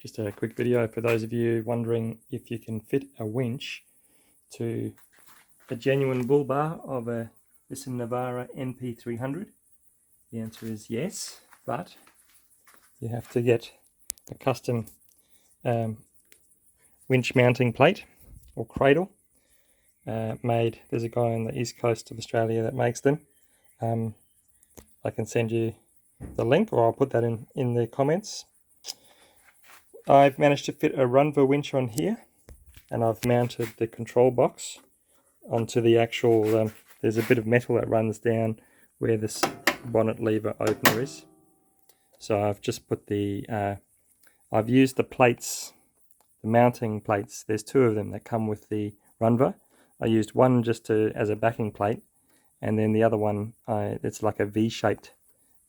Just a quick video for those of you wondering if you can fit a winch to a genuine bull bar of a Nissan Navara NP300. The answer is yes, but you have to get a custom winch mounting plate or cradle made. There's a guy on the east coast of Australia that makes them. I can send you the link, or I'll put that in the comments. I've managed to fit a Runva winch on here, and I've mounted the control box onto the actual, there's a bit of metal that runs down where this bonnet lever opener is. So I've just put I've used the plates, the mounting plates. There's two of them that come with the Runva. I used one just as a backing plate, and then the other one, it's like a V-shaped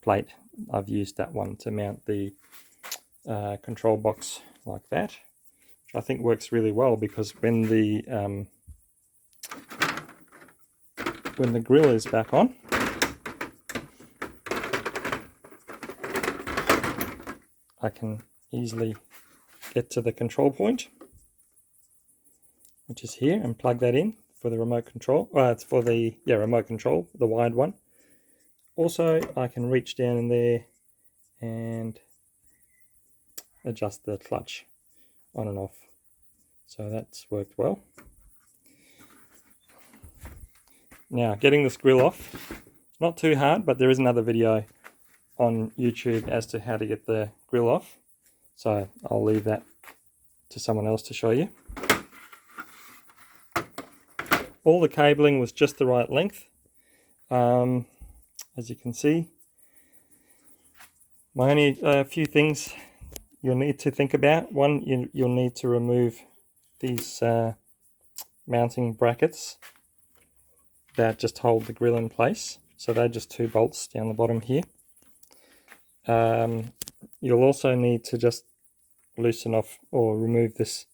plate. I've used that one to mount the control box like that, which I think works really well, because when the grill is back on, I can easily get to the control point, which is here, and plug that in for the remote control. It's for the remote control, the wired one. Also, I can reach down in there and adjust the clutch on and off. So that's worked well. Now, getting this grill off, it's not too hard, but there is another video on YouTube as to how to get the grill off. So I'll leave that to someone else to show you. All the cabling was just the right length. As you can see, my only few things you'll need to think about. One, you'll need to remove these mounting brackets that just hold the grill in place. So they're just two bolts down the bottom here. You'll also need to just loosen off or remove these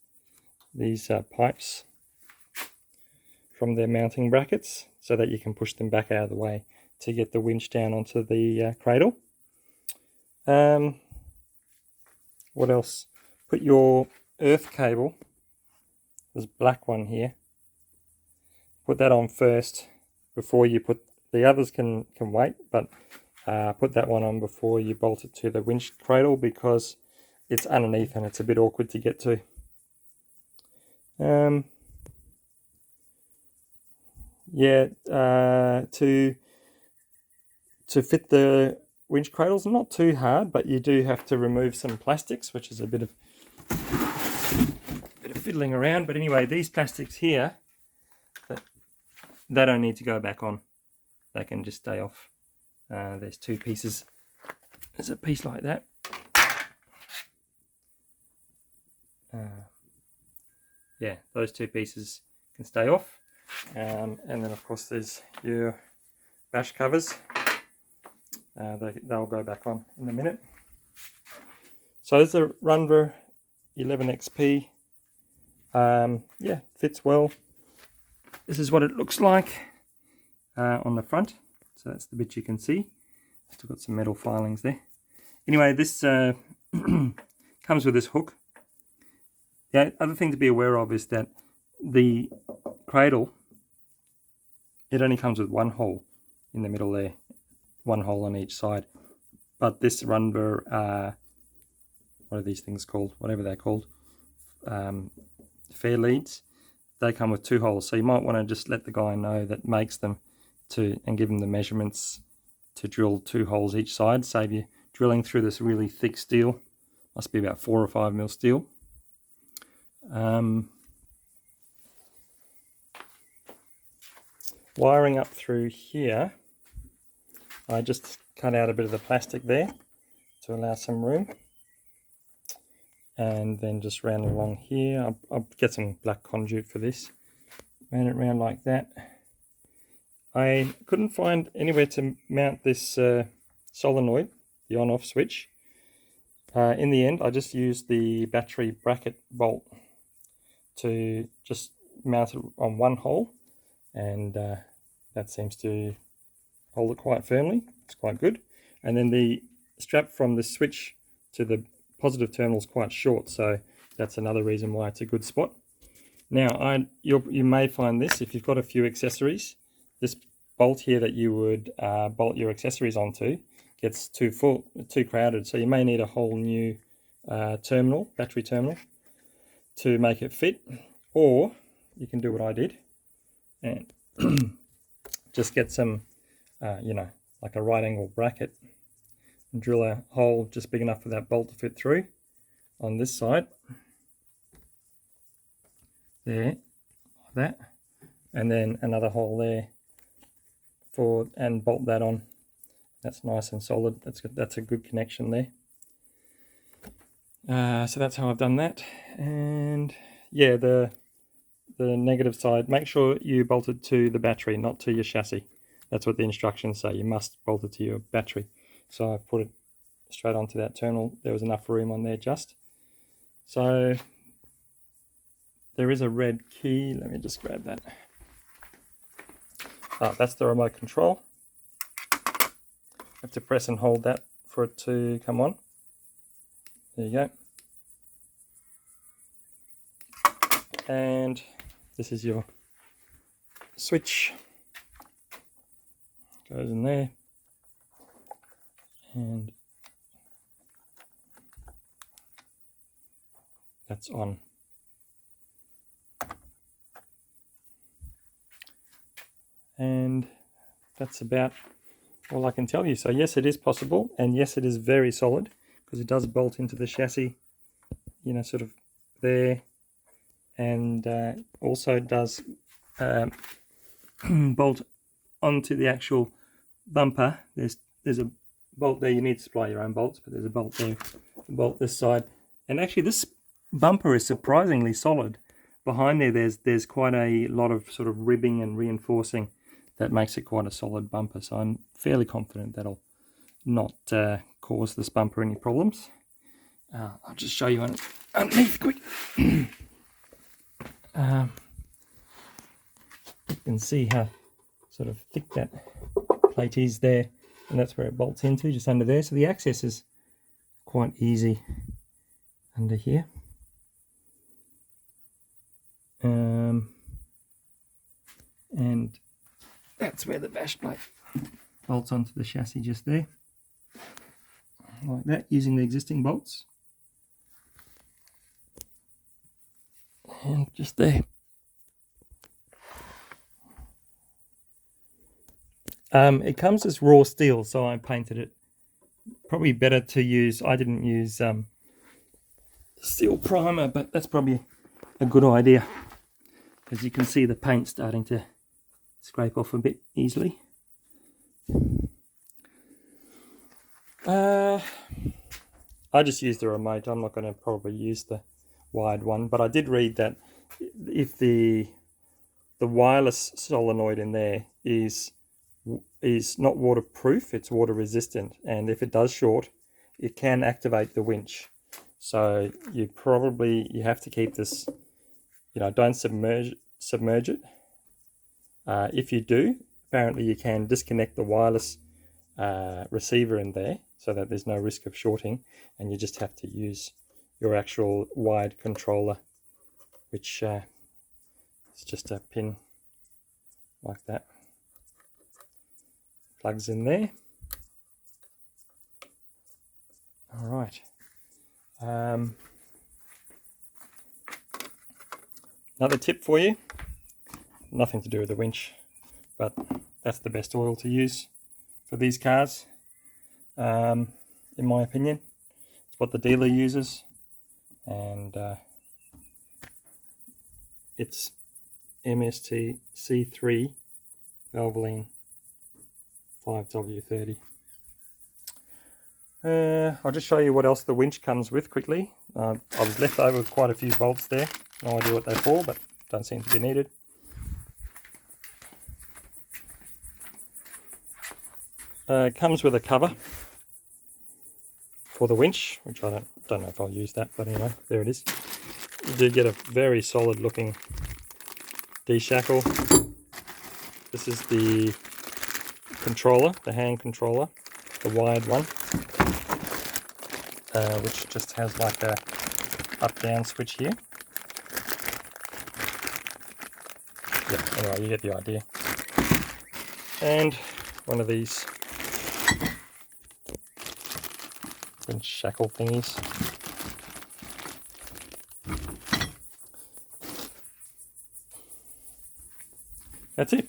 pipes from their mounting brackets, so that you can push them back out of the way to get the winch down onto the cradle. What else? Put your earth cable, this black one here, put that on first before you put the others. Can wait, but put that one on before you bolt it to the winch cradle, because it's underneath and it's a bit awkward to get to. To fit the winch cradles, not too hard, but you do have to remove some plastics, which is a bit of fiddling around. But anyway, these plastics here, they don't need to go back on. They can just stay off. There's two pieces. There's a piece like that. Those two pieces can stay off. And then of course there's your bash covers. They'll go back on in a minute. So there's a Runva 11XP. Fits well. This is what it looks like on the front. So that's the bit you can see. Still got some metal filings there. Anyway, this comes with this hook. The other thing to be aware of is that the cradle, it only comes with one hole in the middle there, one hole on each side. But this Runva, what are these things called? Whatever they're called, fair leads, they come with two holes. So you might want to just let the guy know that makes them and give him the measurements to drill two holes each side. Save you drilling through this really thick steel. Must be about 4 or 5 mil steel. Wiring up through here, I just cut out a bit of the plastic there to allow some room, and then just ran along here. I'll get some black conduit for this. Ran it around like that. I couldn't find anywhere to mount this solenoid, the on-off switch. In the end, I just used the battery bracket bolt to just mount it on one hole, and that seems to hold it quite firmly. It's quite good. And then the strap from the switch to the positive terminal is quite short, so that's another reason why it's a good spot. Now, you may find this, if you've got a few accessories, this bolt here that you would bolt your accessories onto gets too crowded, so you may need a whole new battery terminal, to make it fit. Or you can do what I did and just get some, like a right angle bracket, and drill a hole just big enough for that bolt to fit through on this side. There, like that, and then another hole there and bolt that on. That's nice and solid. That's a good connection there. So that's how I've done that. And yeah, the negative side, make sure you bolt it to the battery, not to your chassis. That's what the instructions say. You must bolt it to your battery. So I put it straight onto that terminal. There was enough room on there just. So there is a red key. Let me just grab that. That's the remote control. You have to press and hold that for it to come on. There you go. And this is your switch. Goes in there. And that's on. And that's about all I can tell you. So yes, it is possible, and yes, it is very solid, because it does bolt into the chassis, sort of there, and also does bolt onto the actual bumper. There's a bolt there. You need to supply your own bolts, but there's a bolt there, a bolt this side, and actually this bumper is surprisingly solid. Behind there's quite a lot of sort of ribbing and reinforcing that makes it quite a solid bumper, so I'm fairly confident that'll not cause this bumper any problems. I'll just show you underneath quick. You can see how sort of thick that plate is there, and that's where it bolts into, just under there. So the access is quite easy under here. And that's where the bash plate bolts onto the chassis, just there, like that, using the existing bolts. And just there. It comes as raw steel, so I painted it. Probably better to use, I didn't use steel primer, but that's probably a good idea, because you can see the paint starting to scrape off a bit easily. I just used the remote. I'm not going to probably use the wired one, but I did read that if the wireless solenoid in there is not waterproof, it's water resistant, and if it does short, it can activate the winch. So you have to keep this, don't submerge it. If you do, apparently you can disconnect the wireless receiver in there, so that there's no risk of shorting, and you just have to use your actual wired controller, which is just a pin like that. Plugs in there. All right. Another tip for you, nothing to do with the winch, but that's the best oil to use for these cars, in my opinion. It's what the dealer uses, and it's MST C3 Valvoline 5W30. I'll just show you what else the winch comes with quickly. I was left over with quite a few bolts there. No idea what they're for, but don't seem to be needed. It comes with a cover for the winch, which I don't know if I'll use that, but anyway, there it is. You do get a very solid looking D-shackle. This is the controller, the hand controller, the wired one. which just has like a up-down switch here. Yeah, anyway, you get the idea. And one of these winch shackle thingies. That's it.